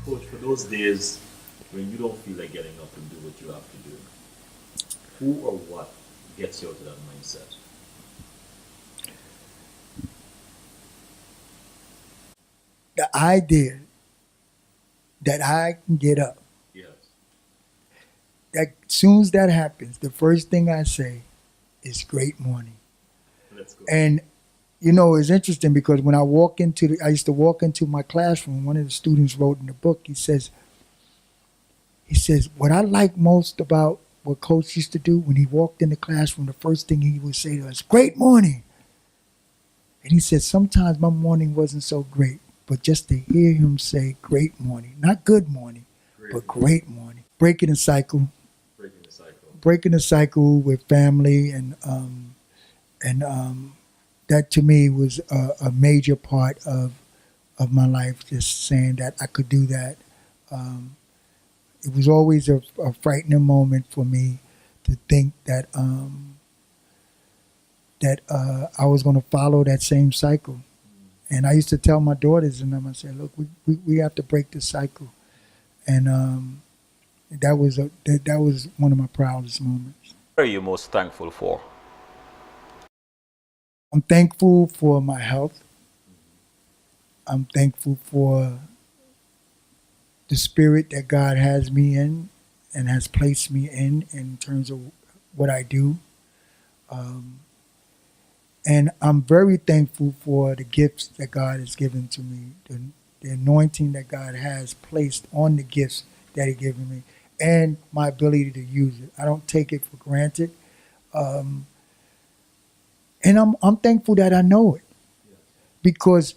Coach, for those days when you don't feel like getting up and do what you have to do, who or what gets you out of that mindset? The idea that I can get up, Yes. that as soon as that happens, the first thing I say is great morning. Let's go. And you know, it's interesting because when I used to walk into my classroom, one of the students wrote in the book, he says, what I like most about what Coach used to do when he walked in the classroom, the first thing he would say to us, great morning. And he said, sometimes my morning wasn't so great, but just to hear him say great morning, not good morning, but great morning, breaking the cycle with family and that to me was a major part of my life, just saying that I could do that. It was always a frightening moment for me to think that I was going to follow that same cycle. And I used to tell my daughters and them, I said, look, we have to break this cycle. And that was one of my proudest moments. What are you most thankful for? I'm thankful for my health. I'm thankful for the spirit that God has me in and has placed me in terms of what I do. And I'm very thankful for the gifts that God has given to me, the anointing that God has placed on the gifts that He's given me, and my ability to use it. I don't take it for granted. And I'm thankful that I know it, because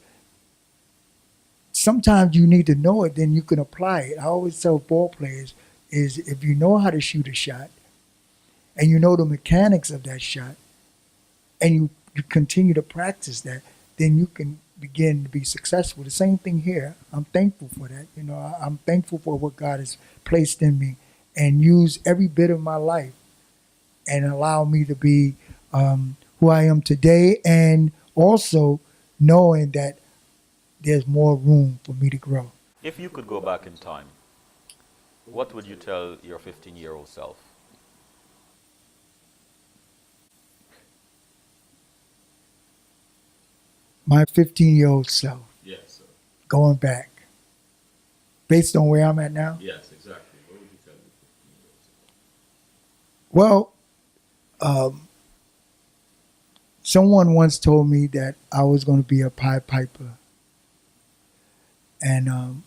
sometimes you need to know it, then you can apply it. I always tell ball players is if you know how to shoot a shot and you know the mechanics of that shot and you continue to practice that, then you can begin to be successful. The same thing here. I'm thankful for that. You know, I'm thankful for what God has placed in me and use every bit of my life and allow me to be who I am today, and also knowing that there's more room for me to grow. If you could go back in time, what would you tell your 15-year-old self? My 15-year-old self. Yes, sir. Going back, based on where I'm at now. Yes, exactly. What would you tell your 15-year-old self? Well, someone once told me that I was going to be a Pied Piper. And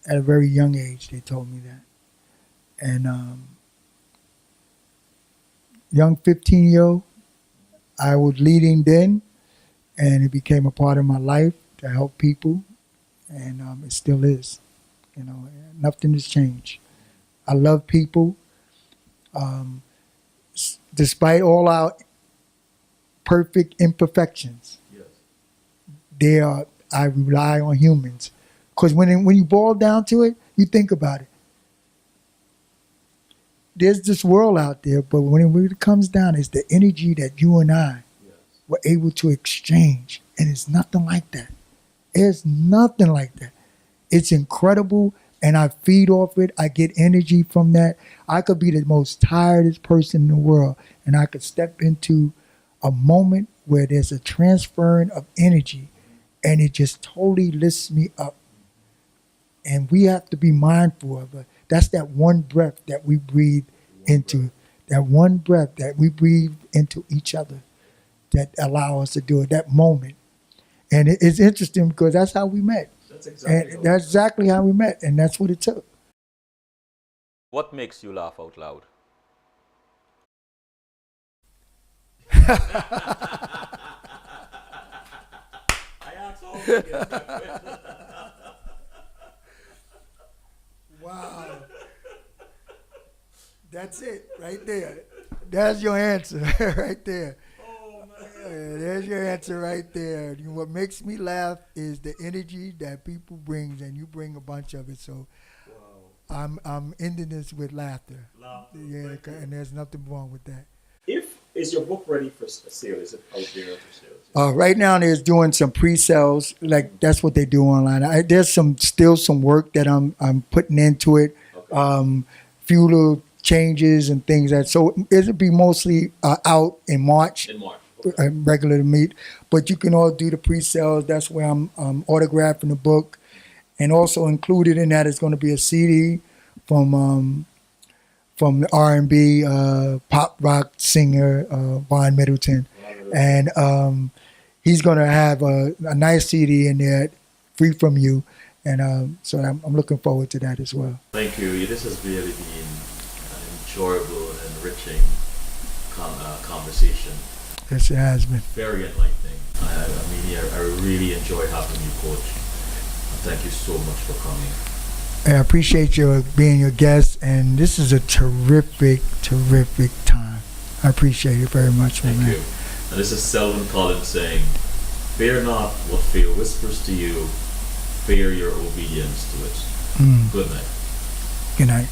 at a very young age, they told me that. And young 15-year-old, I was leading then, and it became a part of my life to help people. And it still is. You know, nothing has changed. I love people. Despite all our perfect imperfections, yes, I rely on humans. Because when you boil down to it, you think about it. There's this world out there, but when it really comes down, it's the energy that you and I were able to exchange. And it's nothing like that. It's nothing like that. It's incredible, and I feed off it. I get energy from that. I could be the most tiredest person in the world, and I could step into a moment where there's a transferring of energy, and it just totally lifts me up. And we have to be mindful of it. That's that one breath that we breathe into. that one breath that we breathe into each other that allow us to do it, that moment. And it's interesting because that's how we met. That's exactly. And that's exactly how we met, and that's what it took. What makes you laugh out loud? I asked all the guests that question. Wow. That's it right there. That's your answer right there. Oh man. Yeah, there's your answer right there. What makes me laugh is the energy that people brings, and you bring a bunch of it. So Wow. I'm ending this with laughter. Laughter. Yeah, Thank you. and there's nothing wrong with that. Is your book ready for sale? Is it out there for sale? Right now, there's doing some pre-sales. Like that's what they do online. There's still some work that I'm putting into it. Okay. Few little changes and things that. So it'll be mostly out in March. In March. Okay. Regular to meet, but you can all do the pre-sales. That's where I'm autographing the book, and also included in that is going to be a CD from the R&B pop rock singer Vaughn Middleton, and he's going to have a nice CD in there, free from you, and so I'm looking forward to that as well. Thank you. This has really been an enjoyable and enriching conversation. Yes, it has been. Very enlightening. I really enjoy having you, Coach. Thank you so much for coming. I appreciate your being your guest, and this is a terrific time. I appreciate it very much, my Thank man. you. And this is Selvin Collins saying, "Fear not what fear whispers to you, fear your obedience to it." Mm. Good night. Good night.